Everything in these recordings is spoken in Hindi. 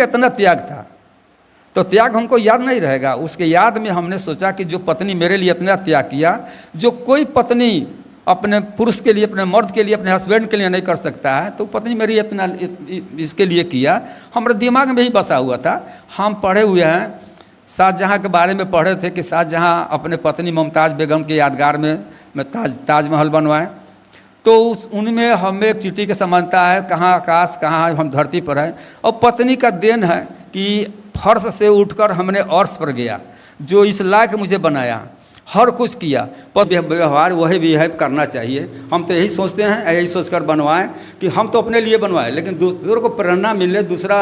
इतना त्याग था, तो त्याग हमको याद नहीं रहेगा। उसके याद में हमने सोचा कि जो पत्नी मेरे लिए इतना त्याग किया, जो कोई पत्नी अपने पुरुष के लिए, अपने मर्द के लिए, अपने हस्बैंड के लिए नहीं कर सकता है, तो पत्नी मेरी इतना इसके लिए किया। हमारे दिमाग में ही बसा हुआ था। हम पढ़े हुए हैं, शाहजहाँ के बारे में पढ़े थे कि शाहजहाँ अपने पत्नी मुमताज़ बेगम के यादगार में ताजमहल बनवाएं। तो उनमें हमें एक चींटी की समानता है, कहाँ आकाश कहाँ हम धरती पर हैं। और पत्नी का देन है कि फर्श से उठकर हमने अर्श पर गया, जो इस लायक मुझे बनाया, हर कुछ किया, पर व्यवहार वही बिहेव करना चाहिए। हम तो यही सोचते हैं, यही सोचकर बनवाएं कि हम तो अपने लिए बनवाएं, लेकिन दूसरों को प्रेरणा मिले, दूसरा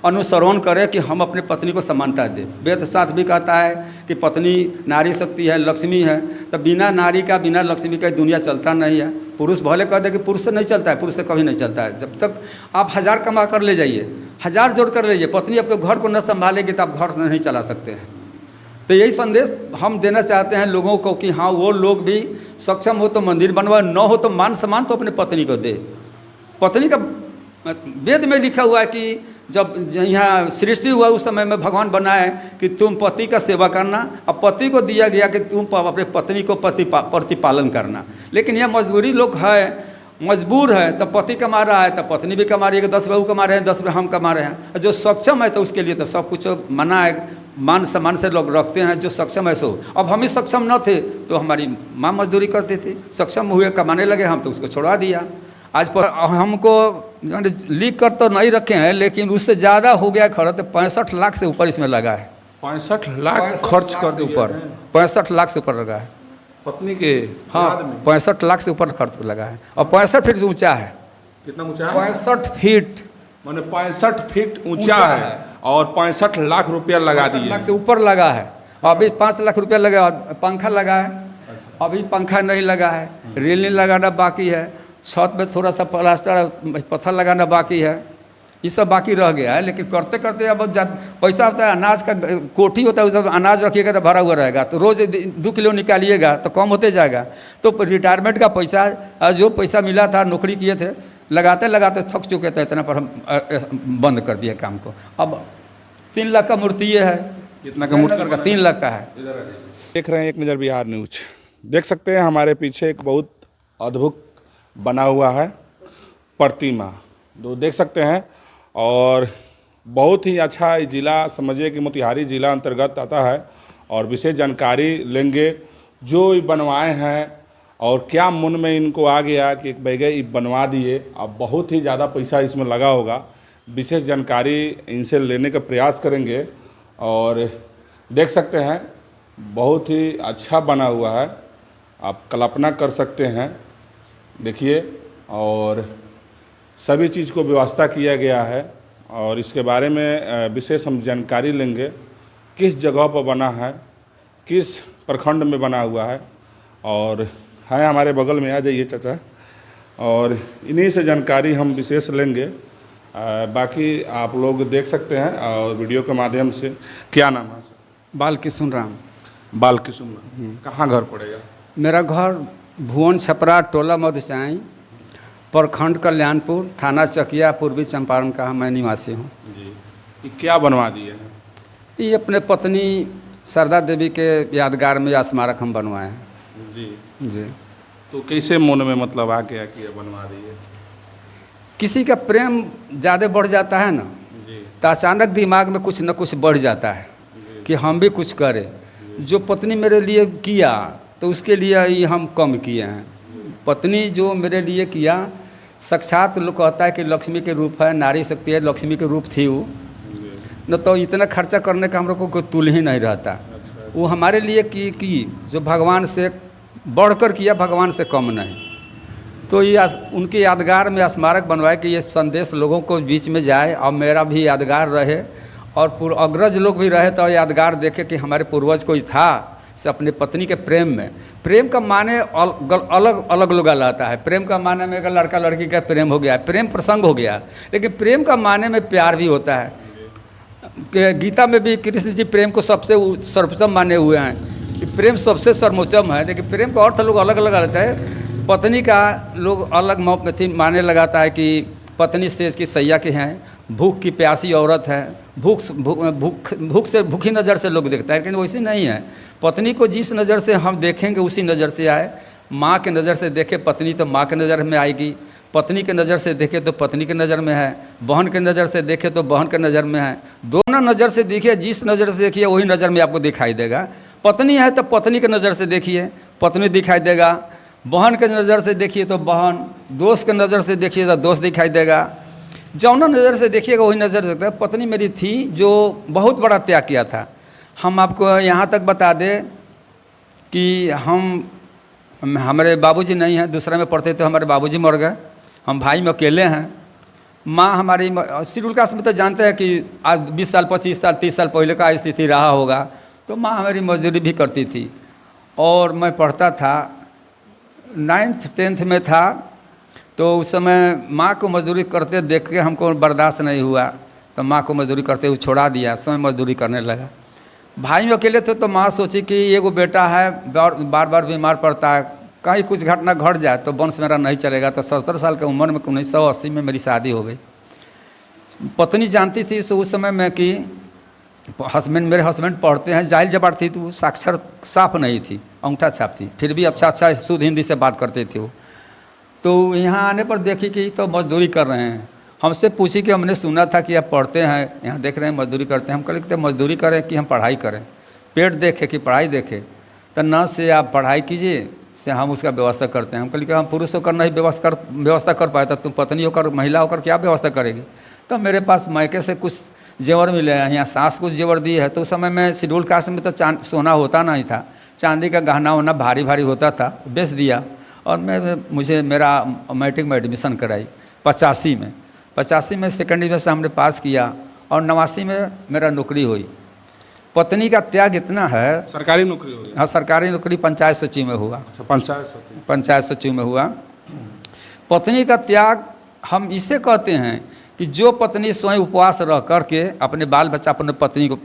अनुसरण करे कि हम अपने पत्नी को समानता दें। वेद शास्त्र भी कहता है कि पत्नी नारी शक्ति है, लक्ष्मी है। तो बिना नारी का, बिना लक्ष्मी का दुनिया चलता नहीं है। पुरुष भले कह दे कि पुरुष से नहीं चलता है, पुरुष से कभी नहीं चलता है। जब तक आप 1000 कमा कर ले जाइए, 1000 जोड़ कर ले जाइए, पत्नी आपके घर को न संभालेगी तो आप घर नहीं चला सकते हैं। तो यही संदेश हम देना चाहते हैं लोगों को कि हाँ, वो लोग भी सक्षम हो तो मंदिर बनवाए, न हो तो मान सम्मान तो अपने पत्नी को दे। पत्नी का वेद में लिखा हुआ है कि जब यहाँ सृष्टि हुआ उस समय में भगवान बनाए कि तुम पति का सेवा करना, और पति को दिया गया कि तुम अपने पत्नी को प्रतिपालन करना। लेकिन यह मजबूरी लोग है, मजबूर है, तो पति कमा रहा है तो पत्नी भी कमा रही है, 10 बहू कमा रहे हैं, 10 हम कमा रहे हैं। जो सक्षम है तो उसके लिए तो सब कुछ मना है, मान सम्मान से लोग रखते हैं। जो सक्षम है सो, अब हम ही सक्षम न थे तो हमारी माँ मजदूरी करती थी, सक्षम हुए कमाने लगे, हम तो उसको छोड़ा दिया। आज पर हमको लिख कर तो नहीं रखे हैं, लेकिन उससे ज़्यादा हो गया खर्च। 65 लाख से ऊपर इसमें लगा है। 65 लाख खर्च कर दिया ऊपर, 65 लाख से ऊपर लगा है पत्नी के। हाँ, 65 लाख से ऊपर खर्च लगा है। और 65 फीट से ऊंचा है। कितना ऊंचा है? 65 फीट, माने 65 फीट ऊंचा है और 65 लाख रुपया लगा दिए। 65 लाख से ऊपर लगा है। अभी 5 लाख रुपया लगा, पंखा लगा है, अभी पंखा नहीं लगा है, रेलिंग लगाना बाकी है, छत में थोड़ा सा प्लास्टर पत्थर लगाना बाकी है, ये सब बाकी रह गया है। लेकिन करते करते अब पैसा होता है, अनाज का कोठी होता है, उसमें अनाज रखिएगा तो भरा हुआ रहेगा, तो रोज़ 2 किलो निकालिएगा तो कम होते जाएगा। तो रिटायरमेंट का पैसा, जो पैसा मिला था, नौकरी किए थे, लगाते लगाते थक चुके थे, इतना पर हम बंद कर दिए काम को। अब 3 लाख का मूर्ति ये है। कितना का मूर्ति का? 3 लाख का है। देख रहे हैं एक नज़र बिहार न्यूज। देख सकते हैं हमारे पीछे एक बहुत अद्भुत बना हुआ है प्रतिमा, जो देख सकते हैं, और बहुत ही अच्छा ज़िला समझिए कि मोतिहारी ज़िला अंतर्गत आता है। और विशेष जानकारी लेंगे जो ये बनवाए हैं और क्या मन में इनको आ गया कि एक बैगे ये बनवा दिए। अब बहुत ही ज़्यादा पैसा इसमें लगा होगा। विशेष जानकारी इनसे लेने का प्रयास करेंगे। और देख सकते हैं बहुत ही अच्छा बना हुआ है, आप कल्पना कर सकते हैं। देखिए, और सभी चीज़ को व्यवस्था किया गया है। और इसके बारे में विशेष हम जानकारी लेंगे, किस जगह पर बना है, किस प्रखंड में बना हुआ है। और है हमारे बगल में, आ जाइए चाचा, और इन्हीं से जानकारी हम विशेष लेंगे। बाकी आप लोग देख सकते हैं और वीडियो के माध्यम से। क्या नाम है? बालकिशुन राम। बालकिशुन राम। कहाँ घर पड़ेगा? मेरा घर भुवन छपरा, टोला मधुचाई, प्रखंड कल्याणपुर, थाना चकिया, पूर्वी चंपारण का मैं निवासी हूँ। जी, ये क्या बनवा दिए हैं? ये अपने पत्नी शारदा देवी के यादगार में स्मारक हम बनवाए हैं। जी। तो कैसे मन में मतलब आ गया कि बनवा दिए? किसी का प्रेम ज़्यादा बढ़ जाता है ना, तो अचानक दिमाग में कुछ न कुछ बढ़ जाता है कि हम भी कुछ करें। जो पत्नी मेरे लिए किया तो उसके लिए ही हम कम किए हैं। पत्नी जो मेरे लिए किया, साक्षात लोग कहता है कि लक्ष्मी के रूप है, नारी शक्ति है, लक्ष्मी के रूप थी वो। न तो इतना खर्चा करने का हम लोग को कोई तुल ही नहीं रहता। वो हमारे लिए की जो भगवान से बढ़कर किया, भगवान से कम नहीं। तो ये उनके यादगार में स्मारक बनवाए कि ये संदेश लोगों को बीच में जाए और मेरा भी यादगार रहे, और अग्रज लोग भी रहे तो यादगार देखे कि हमारे पूर्वज कोई था से अपने पत्नी के प्रेम में। प्रेम का माने अलग अलग लोग लाता है। प्रेम का माने में अगर लड़का लड़की का प्रेम हो गया, प्रेम प्रसंग हो गया, लेकिन प्रेम का माने में प्यार भी होता है। गीता में भी कृष्ण जी प्रेम को सबसे सर्वोच्चम माने हुए हैं कि प्रेम सबसे सर्वोच्चम है। लेकिन प्रेम का अर्थ लोग अलग अलग लेता है। पत्नी का लोग अलग माने लगाता है कि पत्नी सेज की सैया के हैं, भूख की प्यासी औरत है, भूख से भूखी नज़र से लोग देखता है, लेकिन वैसे नहीं है। पत्नी को जिस नज़र से हम देखेंगे उसी नज़र से आए। माँ के नज़र से देखे पत्नी तो माँ के नज़र में आएगी, पत्नी के नज़र से देखे तो पत्नी के नज़र में है, बहन के नज़र से देखे तो बहन के नज़र में है। दोनों नज़र से देखिए, जिस नज़र से देखिए वही नज़र में आपको दिखाई देगा। पत्नी है तो पत्नी के नज़र से देखिए पत्नी दिखाई देगा, बहन के नज़र से देखिए तो बहन, दोस्त के नज़र से देखिए तो दोस्त दिखाई देगा। जौना नज़र से देखिएगा वही नज़र देखता है। पत्नी मेरी थी जो बहुत बड़ा त्याग किया था। हम आपको यहाँ तक बता दें कि हमारे बाबूजी नहीं हैं, दूसरे में पढ़ते थे, हमारे बाबूजी मर गए, हम भाई में अकेले हैं। माँ हमारी शेड्यूल कास्ट में तो जानते हैं कि आज 20 साल 25 साल 30 साल पहले का स्थिति रहा होगा, तो माँ हमारी मजदूरी भी करती थी। और मैं पढ़ता था, 9th 10th में था, तो उस समय माँ को मजदूरी करते देख के हमको बर्दाश्त नहीं हुआ, तो माँ को मजदूरी करते हुए छोड़ा दिया, स्वयं मजदूरी करने लगा। भाई में अकेले थे तो माँ सोची कि एगो बेटा है, बार बार बीमार पड़ता है, कहीं कुछ घटना घट जाए तो वंश मेरा नहीं चलेगा। तो 70 साल की उम्र में 1980 में मेरी शादी हो गई। पत्नी जानती थी उस समय में कि मेरे हस्बैंड पढ़ते हैं, जाहिल जबार थी, तो साक्षर साफ नहीं थी, अंगूठा छाप थी, फिर भी अच्छा शुद्ध हिंदी से बात करते थे वो। तो यहाँ आने पर देखी कि तो मजदूरी कर रहे हैं। हमसे पूछी कि हमने सुना था कि आप पढ़ते हैं, यहाँ देख रहे हैं मजदूरी करते हैं। हम कहे कि मजदूरी करें कि हम पढ़ाई करें, पेट देखे कि पढ़ाई देखे। तो न से आप पढ़ाई कीजिए, से हम उसका व्यवस्था करते हैं। हम कहे कि हम पुरुष होकर नहीं व्यवस्था कर पाए, तो तुम पत्नी होकर महिला होकर क्या व्यवस्था करेगी। तो मेरे पास मायके से कुछ जेवर मिले हैं, यहाँ सास कुछ जेवर दी है। तो उस समय में शेड्यूल कास्ट में तो सोना होता नहीं था, चांदी का गहना होना भारी भारी होता था, बेच दिया। और मुझे मेरा मैट्रिक में एडमिशन कराई 85 में सेकेंड डिवीजन से हमने पास किया, और 89 में मेरा नौकरी हुई। पत्नी का त्याग इतना है। सरकारी नौकरी हो गई? हाँ, सरकारी नौकरी पंचायत सचिव में हुआ। अच्छा, पंचायत सचिव में हुआ। पत्नी का त्याग हम इसे कहते हैं कि जो पत्नी स्वयं उपवास रह करके अपने बाल बच्चा अपने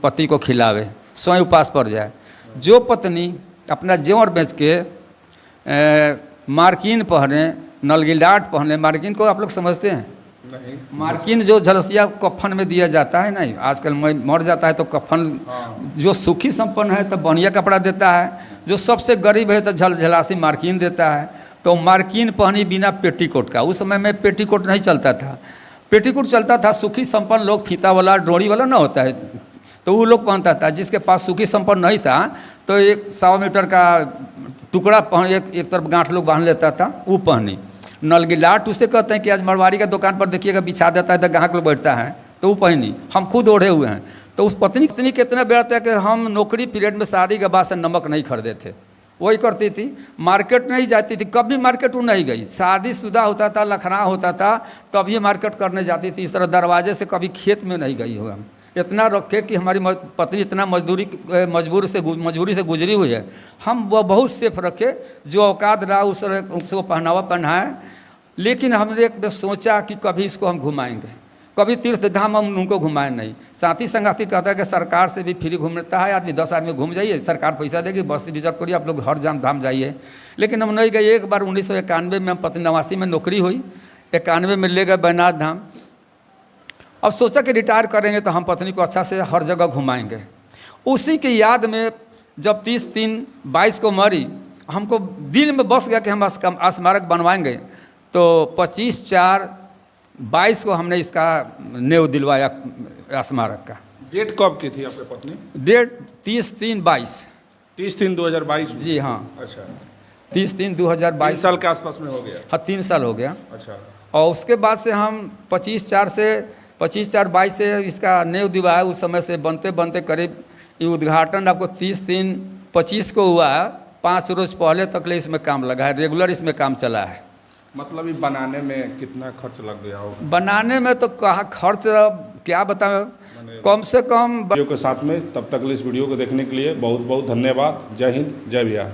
पति को खिलावे, स्वयं उपवास पर जाए। जो पत्नी अपना जेवर बेच के मार्किन पहने, नलगिलाट पहने। मार्किन को आप लोग समझते हैं? नहीं। मार्किन जो झलसिया कफन में दिया जाता है, नहीं आजकल मर जाता है तो कफन, जो सुखी संपन्न है तो बढ़िया कपड़ा देता है, जो सबसे गरीब है तो झलासी मार्किन देता है। तो मार्किन पहनी बिना पेटीकोट का। उस समय में पेटीकोट नहीं चलता था, पेटीकोट चलता था। सुखी संपन्न लोग, फीता वाला डोरी वाला ना होता है, तो वो लोग पहनता था। जिसके पास सुखी संपन्न नहीं था तो एक 100 मीटर का टुकड़ा पहन, एक तरफ गांठ लोग बांध लेता था, वो पहनी। नलगिलाट उसे कहते हैं कि आज मरवाड़ी का दुकान पर देखिएगा बिछा देता है तो ग्राहक लोग बैठता है, तो वो पहनी। हम खुद ओढ़े हुए हैं। तो उस पत्नी कितना बेड़ता है कि हम नौकरी पीरियड में शादी के बाद से नमक नहीं खरीदे थे, वही करती थी। मार्केट नहीं जाती थी, कभी मार्केट वो नहीं गई। शादीशुदा होता था, लखना होता था, तभी मार्केट करने जाती थी। इस तरह दरवाजे से कभी खेत में नहीं गई होगा। इतना रखे कि हमारी पत्नी इतना मजबूरी से गुजरी हुई है, हम वो बहुत सेफ रखे। जो औकात रहा उसको पहनावा पहनाए। लेकिन हमने एक सोचा कि कभी इसको हम घुमाएंगे, कभी तीर्थ धाम हम उनको घुमाएं नहीं। साथी संगाती कहता है कि सरकार से भी फ्री घूमता है आदमी, 10 आदमी घूम जाइए, सरकार पैसा देगी, बस रिजर्व करिए, आप लोग हर धाम जाइए। लेकिन हम नहीं गए। एक बार 1991 में, हम पत्नी 89 में नौकरी हुई, 91 में ले गए बैनाथ धाम। अब सोचा कि रिटायर करेंगे तो हम पत्नी को अच्छा से हर जगह घुमाएंगे। उसी की याद में जब 30/3/22 को मरी, हमको दिल में बस गया कि हम स्मारक बनवाएंगे। तो 25/4/22 को हमने इसका नेव दिलवाया स्मारक का। डेट कब की थी आपकी पत्नी? डेट 30/3/22। 30/3/2022? जी हाँ। अच्छा, 30/3/2022। 3 साल के आसपास में हो गया? हाँ, 3 साल हो गया। अच्छा। और उसके बाद से हम 25/4/22 से इसका नेव दिलवाया। उस समय से बनते बनते करीब ये उद्घाटन आपको 30/3/25 को हुआ है। 5 रोज पहले तक ले इसमें काम लगा है, रेगुलर इसमें काम चला है। मतलब ये बनाने में कितना खर्च लग गया होगा? बनाने में तो कहाँ खर्च, क्या बताएं, कम से कम। वीडियो के साथ में, तब तक इस वीडियो को देखने के लिए बहुत बहुत धन्यवाद। जय हिंद, जय बिहार।